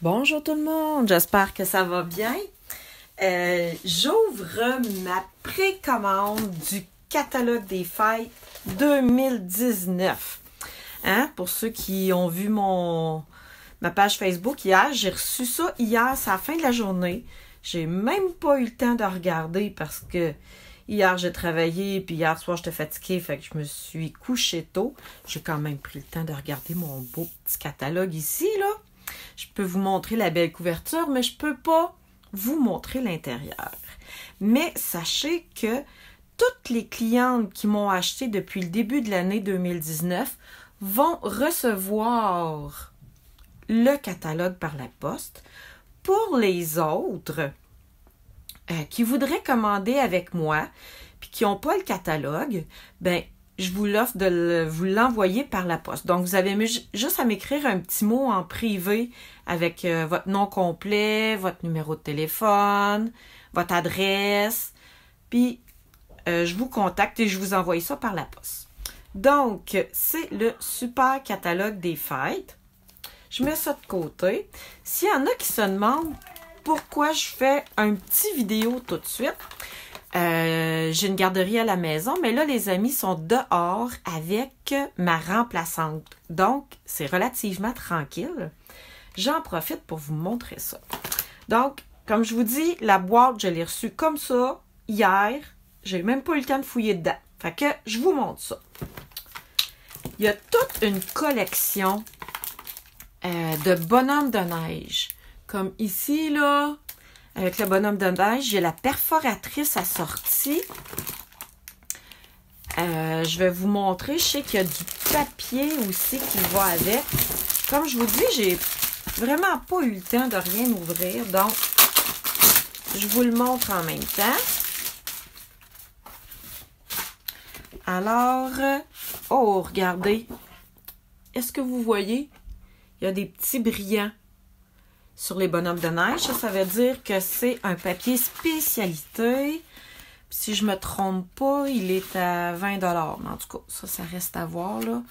Bonjour tout le monde, j'espère que ça va bien. J'ouvre ma précommande du catalogue des fêtes 2019. Pour ceux qui ont vu ma page Facebook hier, j'ai reçu ça hier, c'est à la fin de la journée. J'ai même pas eu le temps de regarder parce que hier j'ai travaillé puis hier soir j'étais fatiguée, fait que je me suis couchée tôt. J'ai quand même pris le temps de regarder mon beau petit catalogue ici, là. Je peux vous montrer la belle couverture, mais je peux pas vous montrer l'intérieur. Mais sachez que toutes les clientes qui m'ont acheté depuis le début de l'année 2019 vont recevoir le catalogue par la poste. Pour les autres qui voudraient commander avec moi puis qui n'ont pas le catalogue, ben je vous l'offre de vous l'envoyer par la poste. Donc, vous avez juste à m'écrire un petit mot en privé avec votre nom complet, votre numéro de téléphone, votre adresse, puis je vous contacte et je vous envoie ça par la poste. Donc, c'est le super catalogue des fêtes. Je mets ça de côté. S'il y en a qui se demandent pourquoi je fais un petit vidéo tout de suite, j'ai une garderie à la maison, mais là, les amis sont dehors avec ma remplaçante. Donc, c'est relativement tranquille. J'en profite pour vous montrer ça. Donc, comme je vous dis, la boîte, je l'ai reçue comme ça hier. J'ai même pas eu le temps de fouiller dedans. Fait que je vous montre ça. Il y a toute une collection de bonhommes de neige. Comme ici, là, avec le bonhomme de neige, j'ai la perforatrice assortie. Je vais vous montrer. Je sais qu'il y a du papier aussi qui va avec. Comme je vous dis, j'ai vraiment pas eu le temps de rien ouvrir. Donc, je vous le montre en même temps. Alors, oh, regardez. Est-ce que vous voyez? Il y a des petits brillants sur les bonhommes de neige. Ça veut dire que c'est un papier spécialité. Si je me trompe pas, il est à 20 $. Mais en tout cas, ça reste à voir, là.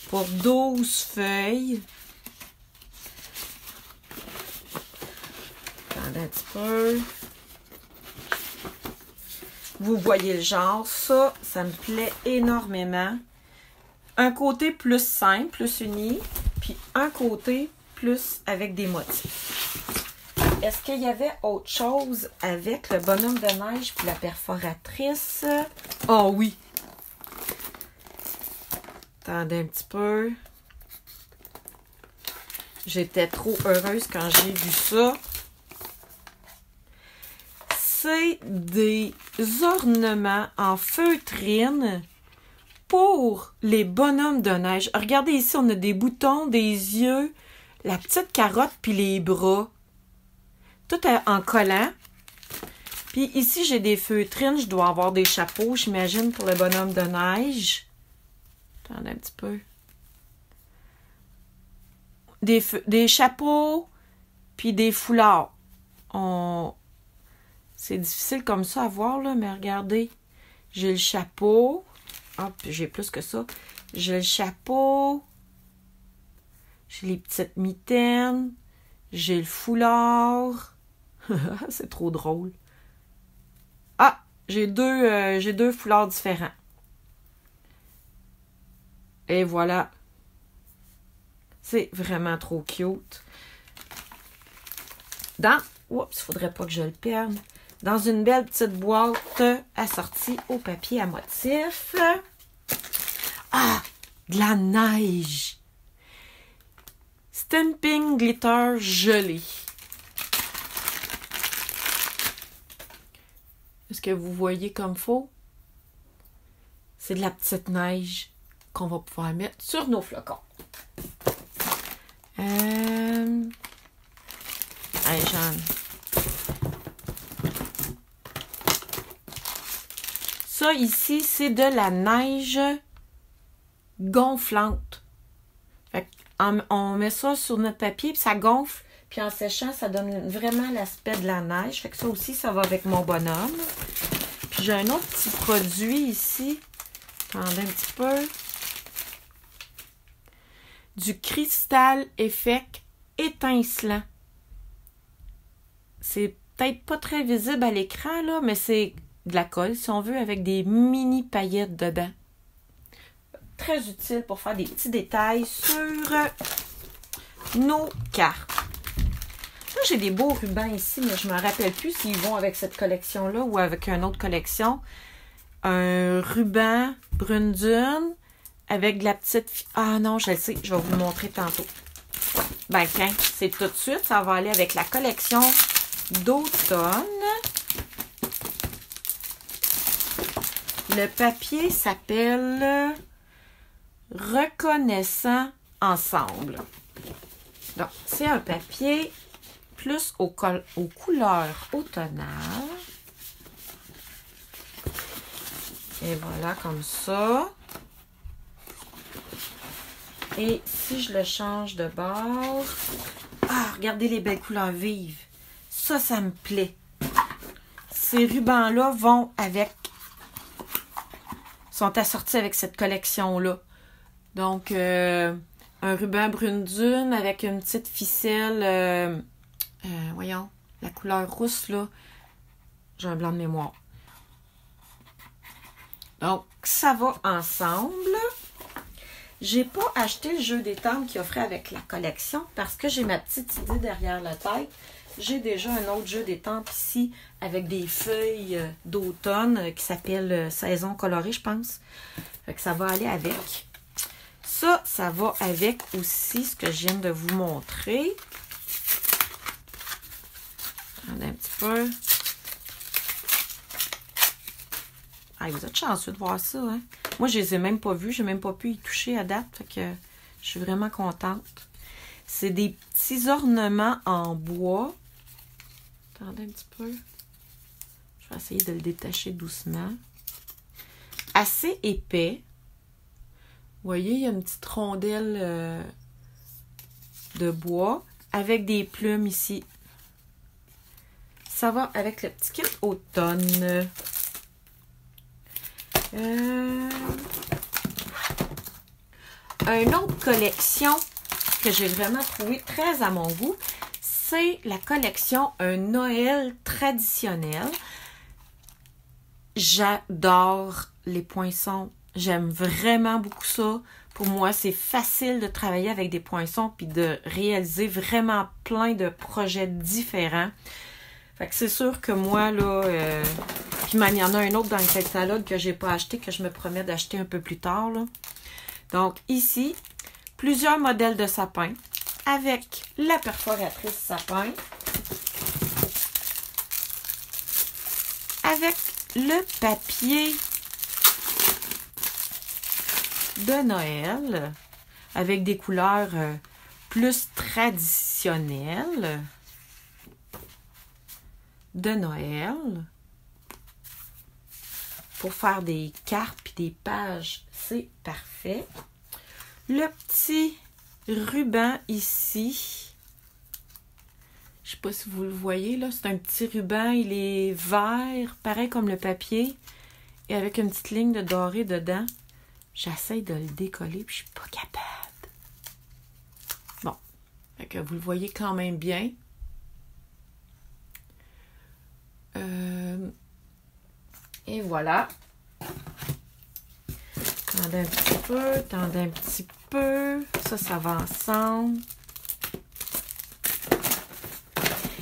Pour 12 feuilles. Attendez un petit peu. Vous voyez le genre. Ça me plaît énormément. Un côté plus simple, plus uni. Puis un côté plus avec des motifs. Est-ce qu'il y avait autre chose avec le bonhomme de neige puis la perforatrice? Oh oui! Attendez un petit peu. J'étais trop heureuse quand j'ai vu ça. C'est des ornements en feutrine pour les bonhommes de neige. Regardez ici, on a des boutons, des yeux, la petite carotte puis les bras. Tout en collant. Puis ici, j'ai des feutrines. Je dois avoir des chapeaux, j'imagine, pour le bonhomme de neige. Attendez un petit peu. Des chapeaux, puis des foulards. C'est difficile comme ça à voir, là, mais regardez. J'ai le chapeau. Ah, puis j'ai plus que ça. J'ai le chapeau. J'ai les petites mitaines. J'ai le foulard. C'est trop drôle. Ah, j'ai deux foulards différents. Et voilà. C'est vraiment trop cute. Oups, faudrait pas que je le perde. Dans une belle petite boîte assortie au papier à motifs. Ah, de la neige. Stamping glitter gelé. Est-ce que vous voyez comme faut? C'est de la petite neige qu'on va pouvoir mettre sur nos flocons. Hey, Jeanne. Ça ici, c'est de la neige gonflante. Fait on met ça sur notre papier, puis ça gonfle. Puis en séchant, ça donne vraiment l'aspect de la neige. Fait que ça aussi, ça va avec mon bonhomme. Puis j'ai un autre petit produit ici. Attendez un petit peu. Du cristal effect étincelant. c'est peut-être pas très visible à l'écran, là, mais c'est de la colle, si on veut, avec des mini paillettes dedans. Très utile pour faire des petits détails sur nos cartes. Là, j'ai des beaux rubans ici, mais je ne me rappelle plus s'ils vont avec cette collection-là ou avec une autre collection. Un ruban brune dune avec de la petite... Ah non, je le sais, je vais vous le montrer tantôt. Ben, tiens, c'est tout de suite, ça va aller avec la collection d'automne. Le papier s'appelle Reconnaissant ensemble. Donc, c'est un papier plus aux couleurs automnales. Et voilà, comme ça. Et si je le change de bord... Ah, regardez les belles couleurs vives. Ça me plaît. Ces rubans-là vont avec... sont assortis avec cette collection-là. Donc, un ruban brune dune avec une petite ficelle... voyons, la couleur rousse, là. J'ai un blanc de mémoire. Donc, ça va ensemble. J'ai pas acheté le jeu des tentes qui offrait avec la collection parce que j'ai ma petite idée derrière la tête. J'ai déjà un autre jeu d'étampes ici avec des feuilles d'automne qui s'appelle Saison colorée, je pense. Fait que ça va aller avec. Ça va avec aussi ce que je viens de vous montrer. Attendez un petit peu. Ah, vous êtes chanceux de voir ça, hein? Moi, je les ai même pas vus. J'ai même pas pu y toucher à date. Fait que je suis vraiment contente. C'est des petits ornements en bois. Attendez un petit peu. Je vais essayer de le détacher doucement. Assez épais. Vous voyez, il y a une petite rondelle de bois avec des plumes ici. Ça va avec le petit kit automne. Une autre collection que j'ai vraiment trouvé très à mon goût, c'est la collection Un Noël traditionnel. J'adore les poinçons. J'aime vraiment beaucoup ça. Pour moi, c'est facile de travailler avec des poinçons puis de réaliser vraiment plein de projets différents. Fait que c'est sûr que moi, là... Puis il y en a un autre dans le catalogue que j'ai pas acheté, que je me promets d'acheter un peu plus tard, là. Donc, ici, plusieurs modèles de sapin avec la perforatrice sapin. Avec le papier de Noël. Avec des couleurs plus traditionnelles de Noël. Pour faire des cartes et des pages, c'est parfait. Le petit ruban ici, je ne sais pas si vous le voyez, là, c'est un petit ruban, il est vert, pareil comme le papier, et avec une petite ligne de doré dedans. J'essaie de le décoller, puis je ne suis pas capable. Bon, fait que vous le voyez quand même bien. Et voilà. Tendez un petit peu, tendez un petit peu. Ça va ensemble.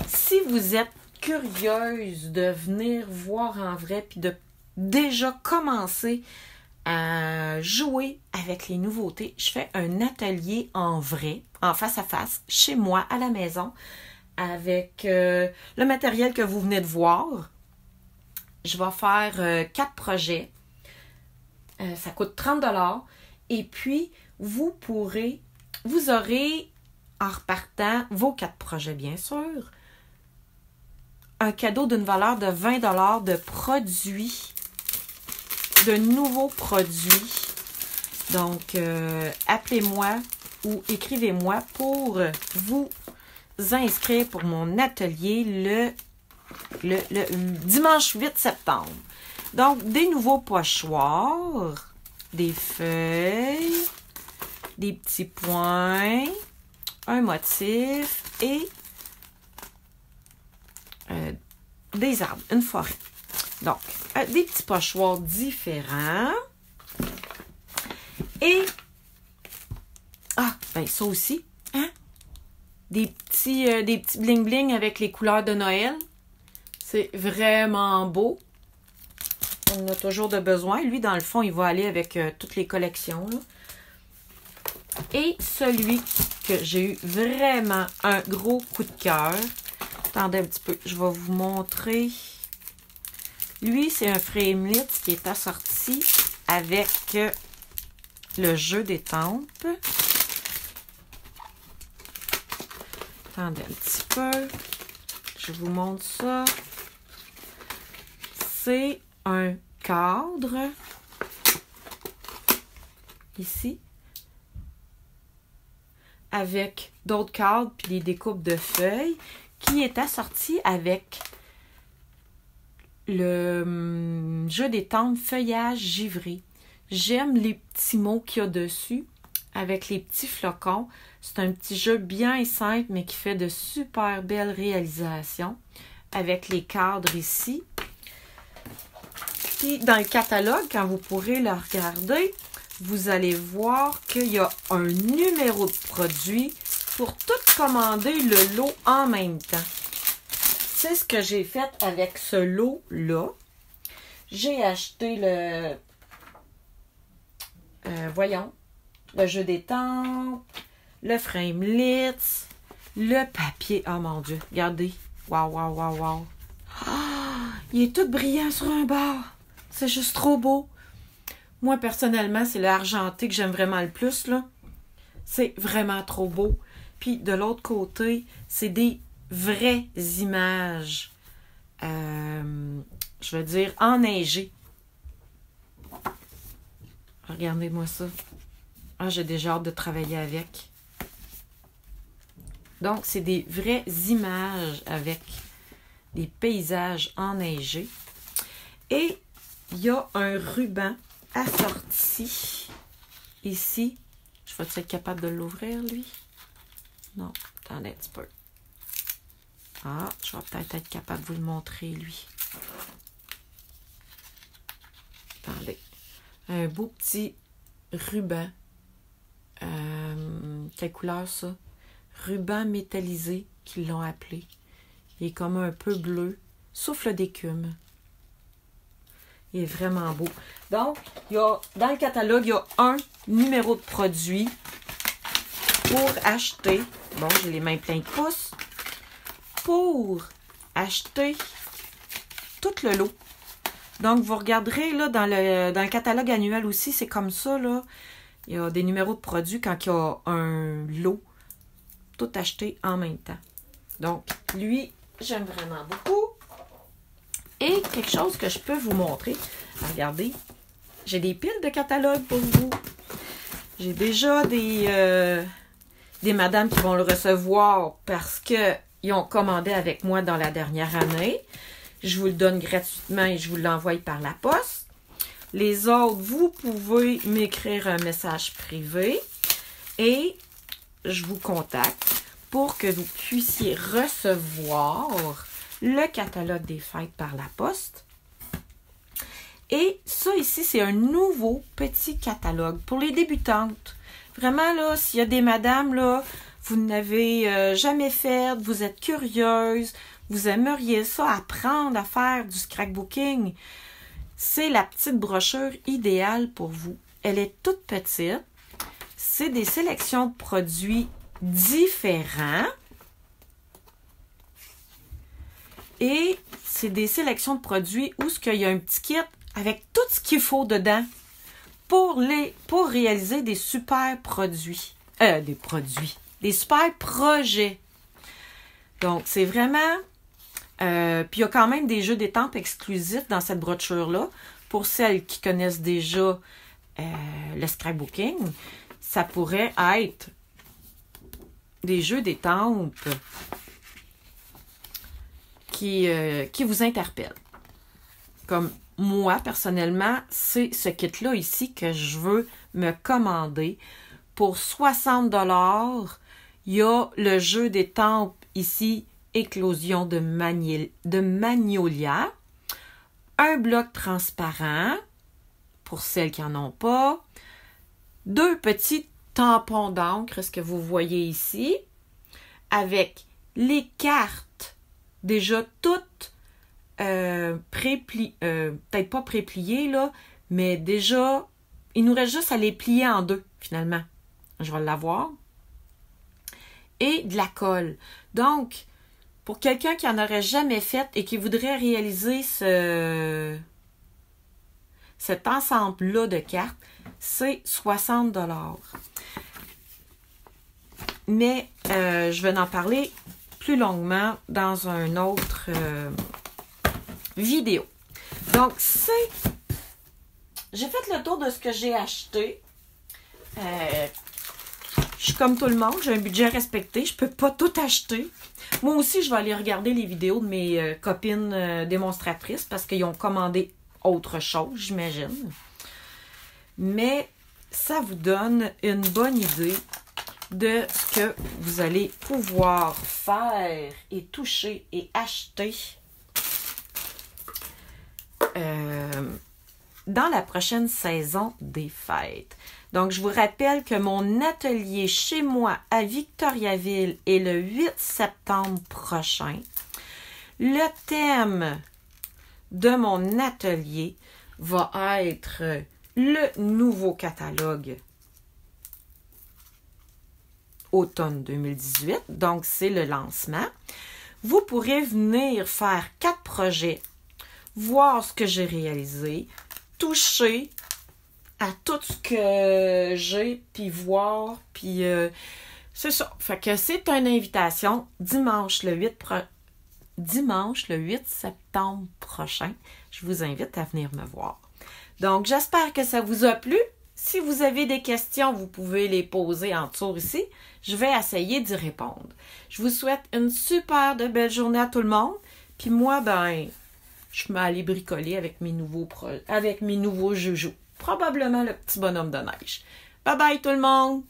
Si vous êtes curieuse de venir voir en vrai puis de déjà commencer à jouer avec les nouveautés, je fais un atelier en vrai, en face à face, chez moi, à la maison, avec le matériel que vous venez de voir. Je vais faire 4 projets. Ça coûte 30 $. Et puis, vous aurez, en repartant, vos 4 projets, bien sûr, un cadeau d'une valeur de 20 $ de produits, de nouveaux produits. Donc, appelez-moi ou écrivez-moi pour vous inscrire pour mon atelier le dimanche 8 septembre. Donc, des nouveaux pochoirs, des feuilles, des petits points, un motif et des arbres, une forêt. Donc, des petits pochoirs différents. Et, ben ça aussi, hein? Des petits bling-bling avec les couleurs de Noël. C'est vraiment beau. On en a toujours de besoin. Lui, dans le fond, il va aller avec toutes les collections, là. Et celui que j'ai eu vraiment un gros coup de cœur. Attendez un petit peu, je vais vous montrer. Lui, c'est un Framelits qui est assorti avec le jeu d'étampes. Attendez un petit peu. Je vous montre ça. C'est un cadre. Ici. Avec d'autres cadres puis des découpes de feuilles qui est assorti avec le jeu d'étampes feuillage givré. J'aime les petits mots qu'il y a dessus avec les petits flocons. C'est un petit jeu bien simple mais qui fait de super belles réalisations avec les cadres ici. Puis dans le catalogue, quand vous pourrez le regarder, vous allez voir qu'il y a un numéro de produit pour tout commander le lot en même temps. C'est ce que j'ai fait avec ce lot-là. J'ai acheté le jeu d'étampes, le Framelits, le papier. Oh mon Dieu, regardez. Waouh, waouh, waouh, waouh. Il est tout brillant sur un bord. C'est juste trop beau. Moi, personnellement, c'est l'argenté que j'aime vraiment le plus, là. C'est vraiment trop beau. Puis, de l'autre côté, c'est des vraies images, je veux dire, enneigées. Regardez-moi ça. Ah, j'ai déjà hâte de travailler avec. Donc, c'est des vraies images avec des paysages enneigés. Et il y a un ruban assorti ici. Je vais être capable de l'ouvrir, lui? Non, attendez un petit peu. Ah, je vais peut-être être capable de vous le montrer, lui. Attendez. Un beau petit ruban. Quelle couleur, ça? Ruban métallisé, qu'ils l'ont appelé. Il est comme un peu bleu. Souffle d'écume. Il est vraiment beau. Donc, dans le catalogue, il y a un numéro de produit pour acheter. Bon, j'ai les mains pleines de pouces. Pour acheter tout le lot. Donc, vous regarderez là, dans le catalogue annuel aussi, c'est comme ça, là. Il y a des numéros de produits quand il y a un lot. Tout acheté en même temps. Donc, lui, j'aime vraiment beaucoup. Et quelque chose que je peux vous montrer. Regardez, j'ai des piles de catalogue pour vous. J'ai déjà des madames qui vont le recevoir parce qu'ils ont commandé avec moi dans la dernière année. Je vous le donne gratuitement et je vous l'envoie par la poste. Les autres, vous pouvez m'écrire un message privé et je vous contacte pour que vous puissiez recevoir le catalogue des fêtes par la poste. Et ça ici, c'est un nouveau petit catalogue pour les débutantes. Vraiment, là, s'il y a des madames, là, vous n'avez jamais fait, vous êtes curieuse, vous aimeriez ça, apprendre à faire du scrapbooking, c'est la petite brochure idéale pour vous. Elle est toute petite. C'est des sélections de produits différents. Et c'est des sélections de produits où il y a un petit kit avec tout ce qu'il faut dedans pour réaliser des super produits. Des super projets. Donc, c'est vraiment... puis il y a quand même des jeux d'étampes exclusifs dans cette brochure-là. Pour celles qui connaissent déjà le scrapbooking, ça pourrait être des jeux d'étampes qui vous interpellent. Comme moi, personnellement, c'est ce kit-là ici que je veux me commander. Pour 60 $, il y a le jeu d'étampes ici éclosion de magnolia, un bloc transparent, pour celles qui n'en ont pas, 2 petits tampons d'encre, ce que vous voyez ici, avec les cartes déjà toutes peut-être pas prépliées, là, mais déjà, il nous reste juste à les plier en 2, finalement. Je vais l'avoir. Et de la colle. Donc, pour quelqu'un qui n'en aurait jamais fait et qui voudrait réaliser cet ensemble-là de cartes, c'est 60 $. Mais je vais en parler plus longuement dans une autre vidéo. Donc, j'ai fait le tour de ce que j'ai acheté. Je suis comme tout le monde, j'ai un budget respecté, je peux pas tout acheter. Moi aussi, je vais aller regarder les vidéos de mes copines démonstratrices parce qu'ils ont commandé autre chose, j'imagine. Mais ça vous donne une bonne idée de ce que vous allez pouvoir faire et toucher et acheter dans la prochaine saison des fêtes. Donc, je vous rappelle que mon atelier chez moi à Victoriaville est le 8 septembre prochain. Le thème de mon atelier va être le nouveau catalogue automne 2018. Donc, c'est le lancement. Vous pourrez venir faire 4 projets, voir ce que j'ai réalisé, toucher à tout ce que j'ai, puis voir, puis c'est ça. Fait que c'est une invitation dimanche le 8 septembre prochain. Je vous invite à venir me voir. Donc, j'espère que ça vous a plu. Si vous avez des questions, vous pouvez les poser en dessous ici. Je vais essayer d'y répondre. Je vous souhaite une super de belle journée à tout le monde. Puis moi, je vais aller bricoler avec mes nouveaux joujoux. Probablement le petit bonhomme de neige. Bye bye tout le monde!